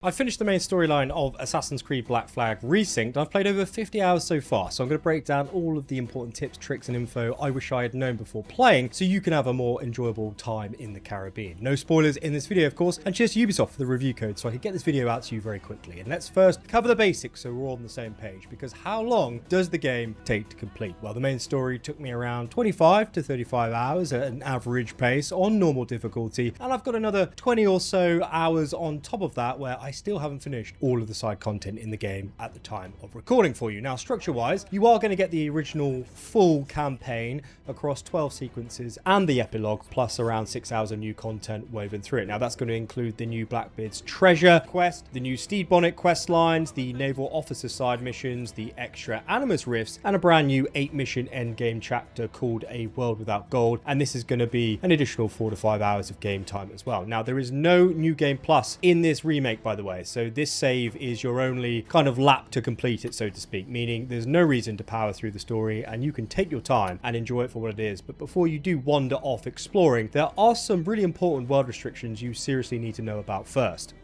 I've finished the main storyline of Assassin's Creed Black Flag Resynced. I've played over 50 hours so far, so I'm going to break down all of the important tips, tricks and info I wish I had known before playing so you can have a more enjoyable time in the Caribbean. No spoilers in this video, of course, and cheers to Ubisoft for the review code so I could get this video out to you very quickly. And let's first cover the basics so we're all on the same page, because how long does the game take to complete? Well, the main story took me around 25 to 35 hours at an average pace on normal difficulty, and I've got another 20 or so hours on top of that where I still haven't finished all of the side content in the game at the time of recording for you. Now, structure-wise, you are going to get the original full campaign across 12 sequences and the epilogue, plus around 6 hours of new content woven through it. Now, that's going to include the new Blackbeard's Treasure quest, the new Steed Bonnet quest lines, the Naval Officer side missions, the extra Animus Rifts, and a brand new 8-mission endgame chapter called A World Without Gold. And this is going to be an additional 4 to 5 hours of game time as well. Now, there is no New Game Plus in this remake, by the way, so this save is your only kind of lap to complete it, so to speak, meaning there's no reason to power through the story and you can take your time and enjoy it for what it is. But before you do wander off exploring, there are some really important world restrictions you seriously need to know about first.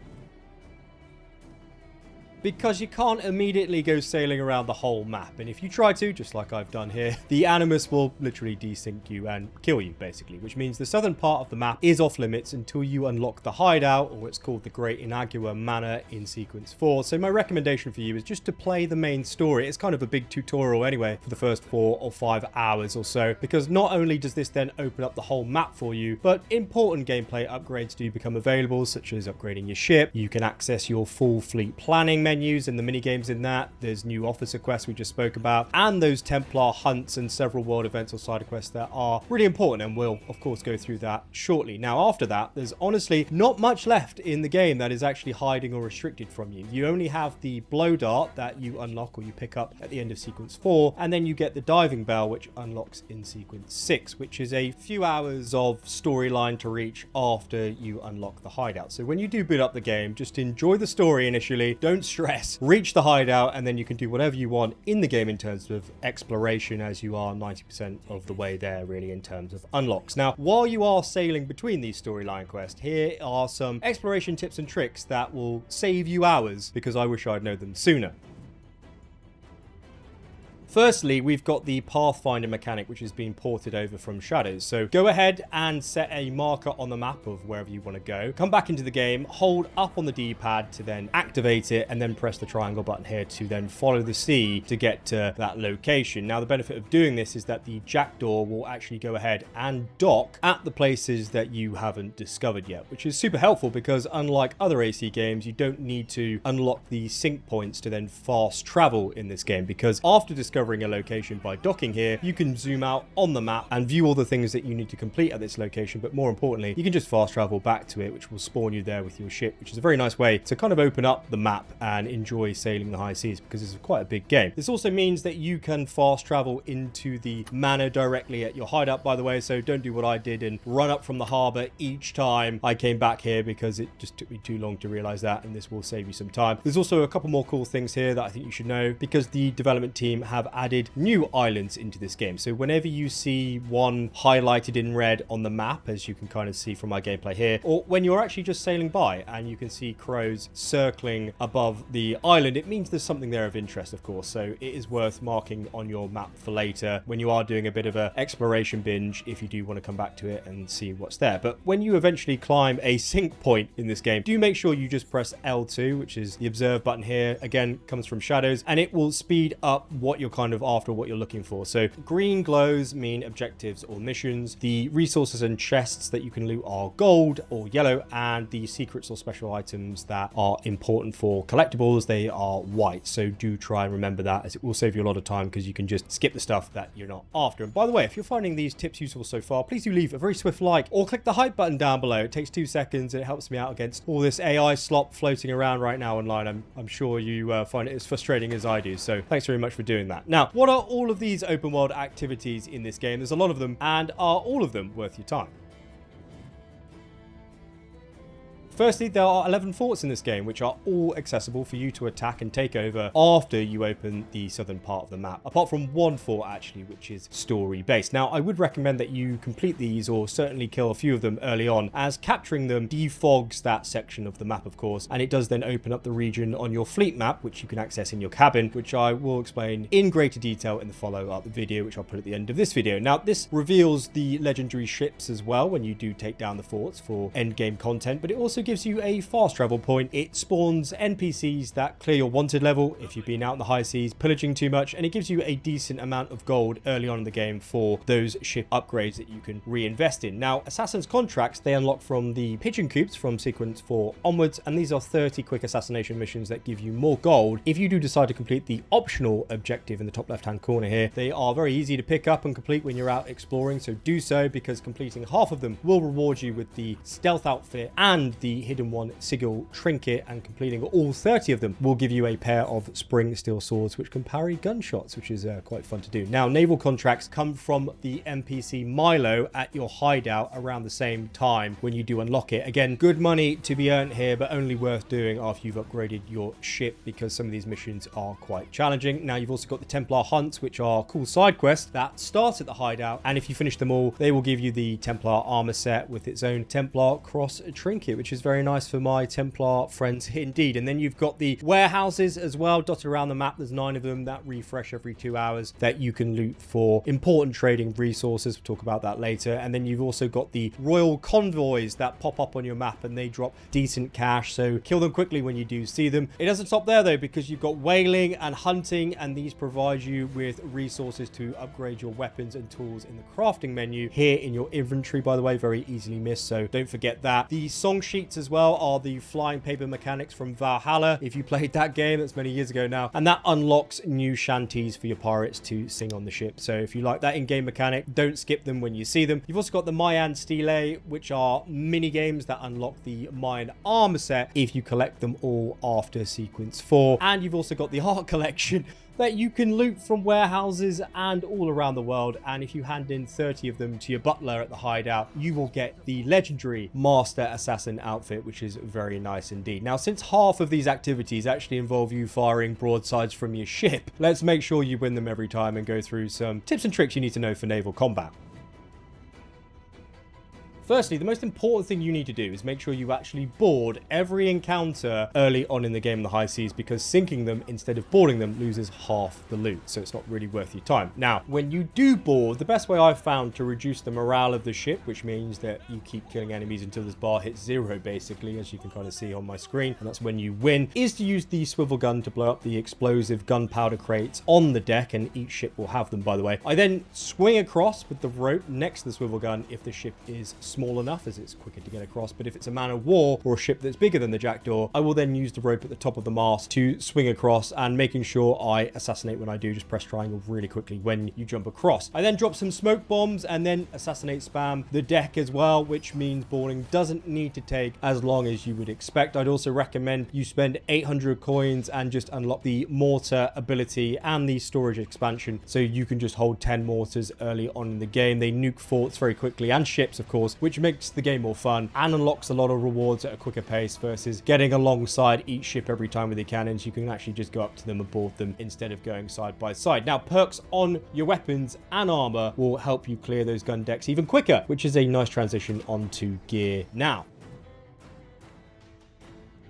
Because you can't immediately go sailing around the whole map, and if you try to, just like I've done here, the Animus will literally desync you and kill you, basically, which means the southern part of the map is off limits until you unlock the Hideout, or what's called the Great Inagua Manor in Sequence 4. So my recommendation for you is just to play the main story. It's kind of a big tutorial anyway for the first 4 or 5 hours or so, because not only does this then open up the whole map for you, but important gameplay upgrades do become available, such as upgrading your ship. You can access your full fleet planning menus and the mini games in that. There's new officer quests we just spoke about, and those Templar hunts and several world events or side quests that are really important, and we'll of course go through that shortly. Now, after that, there's honestly not much left in the game that is actually hiding or restricted from you. You only have the blow dart that you unlock or you pick up at the end of sequence 4, and then you get the diving bell, which unlocks in sequence 6, which is a few hours of storyline to reach after you unlock the Hideout. So when you do boot up the game, just enjoy the story initially, don't stress, reach the Hideout, and then you can do whatever you want in the game in terms of exploration, as you are 90% of the way there really in terms of unlocks. Now, while you are sailing between these storyline quests, here are some exploration tips and tricks that will save you hours, because I wish I'd known them sooner. Firstly, we've got the Pathfinder mechanic, which has been ported over from Shadows. So go ahead and set a marker on the map of wherever you want to go. Come back into the game, hold up on the D-pad to then activate it, and then press the triangle button here to then follow the sea to get to that location. Now, the benefit of doing this is that the jackdaw will actually go ahead and dock at the places that you haven't discovered yet, which is super helpful because unlike other AC games, you don't need to unlock the sync points to then fast travel in this game, because after discovering a location by docking here, you can zoom out on the map and view all the things that you need to complete at this location. But more importantly, you can just fast travel back to it, which will spawn you there with your ship, which is a very nice way to kind of open up the map and enjoy sailing the high seas, because it's quite a big game. This also means that you can fast travel into the manor directly at your hideout, by the way, so don't do what I did and run up from the harbor each time I came back here, because it just took me too long to realize that, and this will save you some time. There's also a couple more cool things here that I think you should know, because the development team have added new islands into this game. So whenever you see one highlighted in red on the map, as you can kind of see from my gameplay here, or when you're actually just sailing by and you can see crows circling above the island, it means there's something there of interest, of course. So it is worth marking on your map for later when you are doing a bit of an exploration binge, if you do want to come back to it and see what's there. But when you eventually climb a sync point in this game, do make sure you just press L2, which is the observe button here. Again, comes from Shadows, and it will speed up what you're kind of after, what you're looking for. So green glows mean objectives or missions. The resources and chests that you can loot are gold or yellow, and the secrets or special items that are important for collectibles, they are white. So do try and remember that, as it will save you a lot of time, because you can just skip the stuff that you're not after. And by the way, if you're finding these tips useful so far, please do leave a very swift like or click the hype button down below. It takes 2 seconds and it helps me out against all this AI slop floating around right now online. I'm sure you find it as frustrating as I do, so thanks very much for doing that. Now, what are all of these open world activities in this game? There's a lot of them, and are all of them worth your time? Firstly, there are 11 forts in this game, which are all accessible for you to attack and take over after you open the southern part of the map, apart from one fort actually, which is story based. Now, I would recommend that you complete these, or certainly kill a few of them early on, as capturing them defogs that section of the map, of course, and it does then open up the region on your fleet map, which you can access in your cabin, which I will explain in greater detail in the follow-up video, which I'll put at the end of this video. Now, this reveals the legendary ships as well when you do take down the forts for end game content, but it also gives you a fast travel point. It spawns NPCs that clear your wanted level if you've been out in the high seas pillaging too much, and it gives you a decent amount of gold early on in the game for those ship upgrades that you can reinvest in. Now, Assassin's contracts, they unlock from the pigeon coops from sequence 4 onwards, and these are 30 quick assassination missions that give you more gold if you do decide to complete the optional objective in the top left hand corner here. They are very easy to pick up and complete when you're out exploring, so do so, because completing half of them will reward you with the stealth outfit and the hidden one sigil trinket, and completing all 30 of them will give you a pair of spring steel swords which can parry gunshots, which is quite fun to do. Now, naval contracts come from the NPC Milo at your hideout around the same time when you do unlock it. Again, good money to be earned here, but only worth doing after you've upgraded your ship, because some of these missions are quite challenging. Now, you've also got the Templar hunts, which are cool side quests that start at the hideout, and if you finish them all, they will give you the Templar armor set with its own Templar cross trinket, which is very nice for my Templar friends indeed. And then you've got the warehouses as well dotted around the map. There's 9 of them that refresh every 2 hours that you can loot for important trading resources. We'll talk about that later. And then you've also got the royal convoys that pop up on your map, and they drop decent cash, so kill them quickly when you do see them. It doesn't stop there though, because you've got whaling and hunting, and these provide you with resources to upgrade your weapons and tools in the crafting menu here in your inventory, by the way, very easily missed, so don't forget that. The song sheets as well are the flying paper mechanics from Valhalla, if you played that game. That's many years ago now, and that unlocks new shanties for your pirates to sing on the ship. So if you like that in-game mechanic, don't skip them when you see them. You've also got the Mayan Stelae, which are mini games that unlock the Mayan armor set if you collect them all after sequence 4. And you've also got the art collection that you can loot from warehouses and all around the world, and if you hand in 30 of them to your butler at the hideout, you will get the legendary Master Assassin outfit, which is very nice indeed. Now, since half of these activities actually involve you firing broadsides from your ship, let's make sure you win them every time and go through some tips and tricks you need to know for naval combat. Firstly, the most important thing you need to do is make sure you actually board every encounter early on in the game in the high seas, because sinking them instead of boarding them loses half the loot, so it's not really worth your time. Now, when you do board, the best way I've found to reduce the morale of the ship, which means that you keep killing enemies until this bar hits 0 basically, as you can kind of see on my screen, and that's when you win, is to use the swivel gun to blow up the explosive gunpowder crates on the deck, and each ship will have them, by the way. I then swing across with the rope next to the swivel gun if the ship is small enough, as it's quicker to get across, but if it's a man of war or a ship that's bigger than the Jackdaw, I will then use the rope at the top of the mast to swing across, and making sure I assassinate when I do, just press triangle really quickly when you jump across. I then drop some smoke bombs and then assassinate spam the deck as well, which means boarding doesn't need to take as long as you would expect. I'd also recommend you spend 800 coins and just unlock the mortar ability and the storage expansion, so you can just hold 10 mortars early on in the game. They nuke forts very quickly, and ships of course, which makes the game more fun and unlocks a lot of rewards at a quicker pace versus getting alongside each ship every time with your cannons. You can actually just go up to them and board them instead of going side by side. Now, perks on your weapons and armor will help you clear those gun decks even quicker, which is a nice transition onto gear now.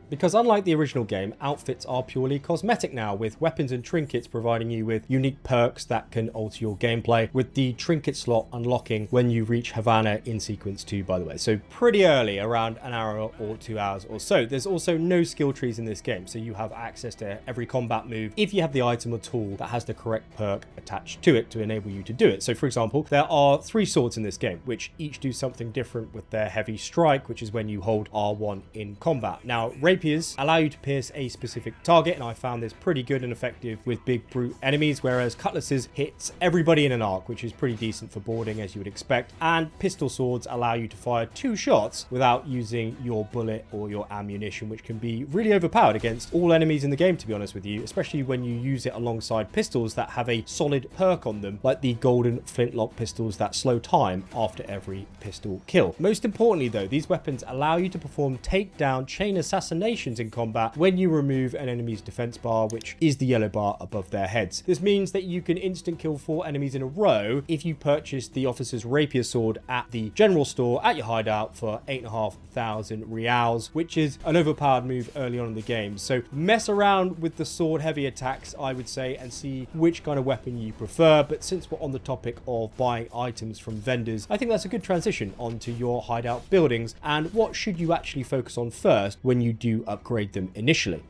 Because unlike the original game, outfits are purely cosmetic now, with weapons and trinkets providing you with unique perks that can alter your gameplay, with the trinket slot unlocking when you reach Havana in sequence 2, by the way. So pretty early, around an hour or 2 hours or so. There's also no skill trees in this game, so you have access to every combat move if you have the item or tool that has the correct perk attached to it to enable you to do it. So for example, there are 3 swords in this game, which each do something different with their heavy strike, which is when you hold R1 in combat. Now, Rapiers allow you to pierce a specific target, and I found this pretty good and effective with big brute enemies, whereas cutlasses hits everybody in an arc, which is pretty decent for boarding as you would expect. And pistol swords allow you to fire 2 shots without using your bullet or your ammunition, which can be really overpowered against all enemies in the game, to be honest with you, especially when you use it alongside pistols that have a solid perk on them, like the golden flintlock pistols that slow time after every pistol kill. Most importantly though, these weapons allow you to perform takedown chain assassinations in combat when you remove an enemy's defense bar, which is the yellow bar above their heads. This means that you can instant kill 4 enemies in a row if you purchase the officer's rapier sword at the general store at your hideout for 8,500 reals, which is an overpowered move early on in the game. So mess around with the sword heavy attacks, I would say, and see which kind of weapon you prefer. But since we're on the topic of buying items from vendors, I think that's a good transition onto your hideout buildings and what should you actually focus on first when you do upgrade them initially.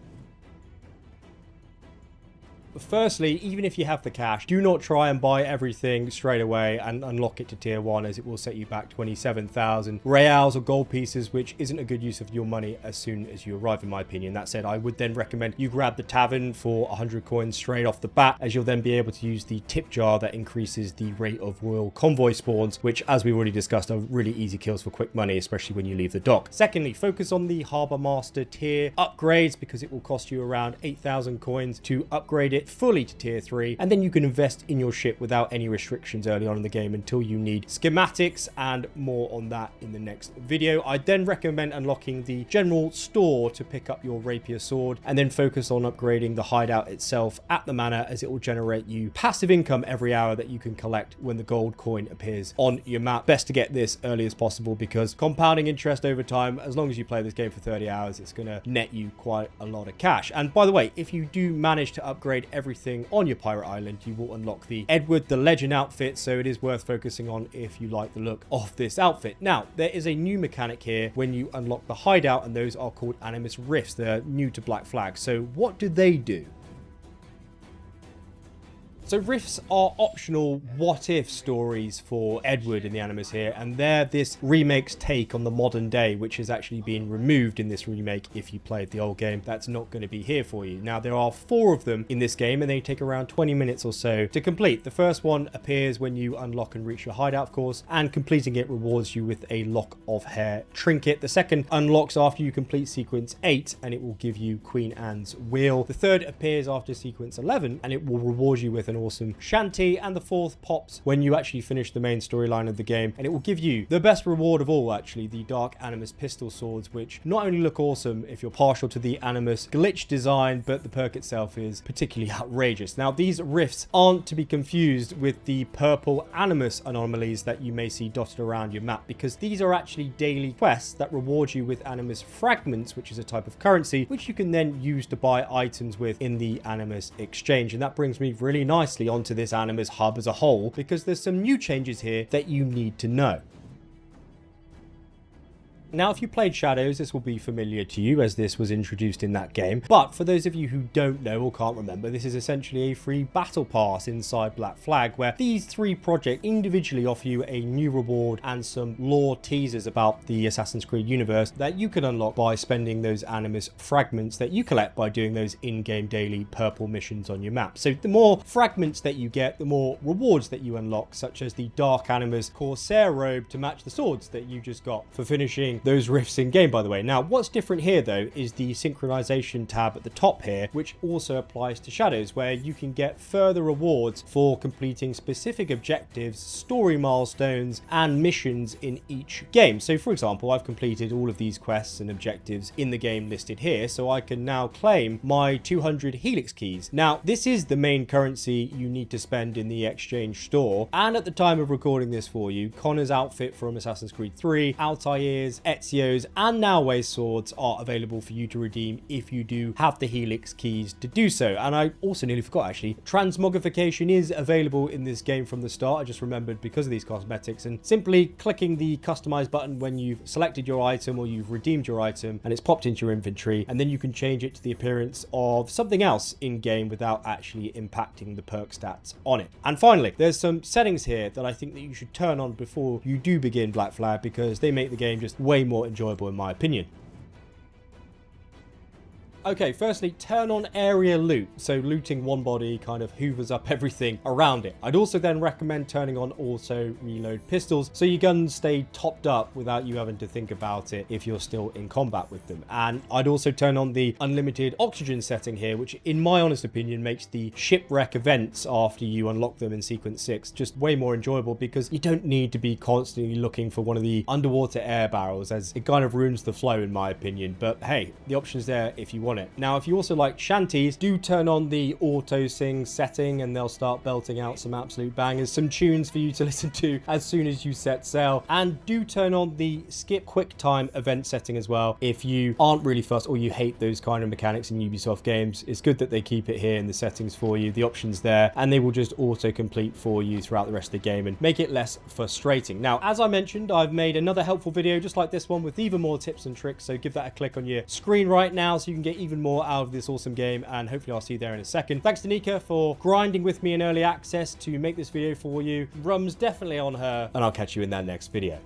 Firstly, even if you have the cash, do not try and buy everything straight away and unlock it to tier 1, as it will set you back 27,000 reals or gold pieces, which isn't a good use of your money as soon as you arrive, in my opinion. That said, I would then recommend you grab the Tavern for 100 coins straight off the bat, as you'll then be able to use the tip jar that increases the rate of royal convoy spawns, which, as we already discussed, are really easy kills for quick money, especially when you leave the dock. Secondly, focus on the Harbourmaster tier upgrades, because it will cost you around 8,000 coins to upgrade it fully to tier 3, and then you can invest in your ship without any restrictions early on in the game until you need schematics, and more on that in the next video. I then recommend unlocking the general store to pick up your rapier sword, and then focus on upgrading the hideout itself at the manor, as it will generate you passive income every hour that you can collect when the gold coin appears on your map. Best to get this early as possible, because compounding interest over time, as long as you play this game for 30 hours, it's going to net you quite a lot of cash. And by the way, if you do manage to upgrade everything on your pirate island, you will unlock the Edward the Legend outfit, so it is worth focusing on if you like the look of this outfit. Now, there is a new mechanic here when you unlock the hideout, and those are called Animus Rifts. They're new to Black Flag. So what do they do? So rifts are optional what-if stories for Edward in the Animus here, and they're this remake's take on the modern day, which has actually been removed in this remake. If you played the old game, that's not going to be here for you. Now, there are 4 of them in this game, and they take around 20 minutes or so to complete. The first one appears when you unlock and reach your hideout, of course, and completing it rewards you with a lock of hair trinket. The second unlocks after you complete sequence 8, and it will give you Queen Anne's wheel. The third appears after sequence 11, and it will reward you with an awesome shanty. And the fourth pops when you actually finish the main storyline of the game, and it will give you the best reward of all, actually, the Dark Animus pistol swords, which not only look awesome if you're partial to the Animus glitch design, but the perk itself is particularly outrageous. Now, these rifts aren't to be confused with the purple Animus anomalies that you may see dotted around your map, because these are actually daily quests that reward you with Animus Fragments, which is a type of currency which you can then use to buy items with in the Animus exchange. And that brings me really nicely onto this Animus Hub as a whole, because there's some new changes here that you need to know. Now, if you played Shadows, this will be familiar to you, as this was introduced in that game. But for those of you who don't know or can't remember, this is essentially a free battle pass inside Black Flag, where these 3 projects individually offer you a new reward and some lore teasers about the Assassin's Creed universe that you can unlock by spending those Animus fragments that you collect by doing those in-game daily purple missions on your map. So the more fragments that you get, the more rewards that you unlock, such as the Dark Animus Corsair robe to match the swords that you just got for finishing those rifts in game, by the way. Now, what's different here though is the synchronization tab at the top here, which also applies to Shadows, where you can get further rewards for completing specific objectives, story milestones, and missions in each game. So for example, I've completed all of these quests and objectives in the game listed here, so I can now claim my 200 Helix keys. Now, this is the main currency you need to spend in the exchange store, and at the time of recording this for you, Connor's outfit from Assassin's Creed 3, Altair's, Ezio's, and Naowe's swords are available for you to redeem if you do have the Helix keys to do so. And I also nearly forgot, actually, transmogrification is available in this game from the start. I just remembered because of these cosmetics, and simply clicking the customize button when you've selected your item or you've redeemed your item and it's popped into your inventory, and then you can change it to the appearance of something else in game without actually impacting the perk stats on it. And finally, there's some settings here that I think that you should turn on before you do begin Black Flag, because they make the game just way more enjoyable in my opinion. Okay, firstly, turn on area loot. So looting one body kind of hoovers up everything around it. I'd also then recommend turning on auto reload pistols so your guns stay topped up without you having to think about it if you're still in combat with them. And I'd also turn on the unlimited oxygen setting here, which in my honest opinion makes the shipwreck events after you unlock them in sequence 6 just way more enjoyable, because you don't need to be constantly looking for one of the underwater air barrels, as it kind of ruins the flow in my opinion. But hey, the option's there if you want it. Now, if you also like shanties, do turn on the auto sing setting and they'll start belting out some absolute bangers, some tunes for you to listen to as soon as you set sail. And do turn on the skip quick time event setting as well if you aren't really fussed or you hate those kind of mechanics in Ubisoft games. It's good that they keep it here in the settings for you, the options there, and they will just auto complete for you throughout the rest of the game and make it less frustrating. Now, as I mentioned, I've made another helpful video just like this one with even more tips and tricks, so give that a click on your screen right now so you can get even more out of this awesome game, and hopefully I'll see you there in a second. Thanks to Nika for grinding with me in early access to make this video for you. Rum's definitely on her, and I'll catch you in that next video.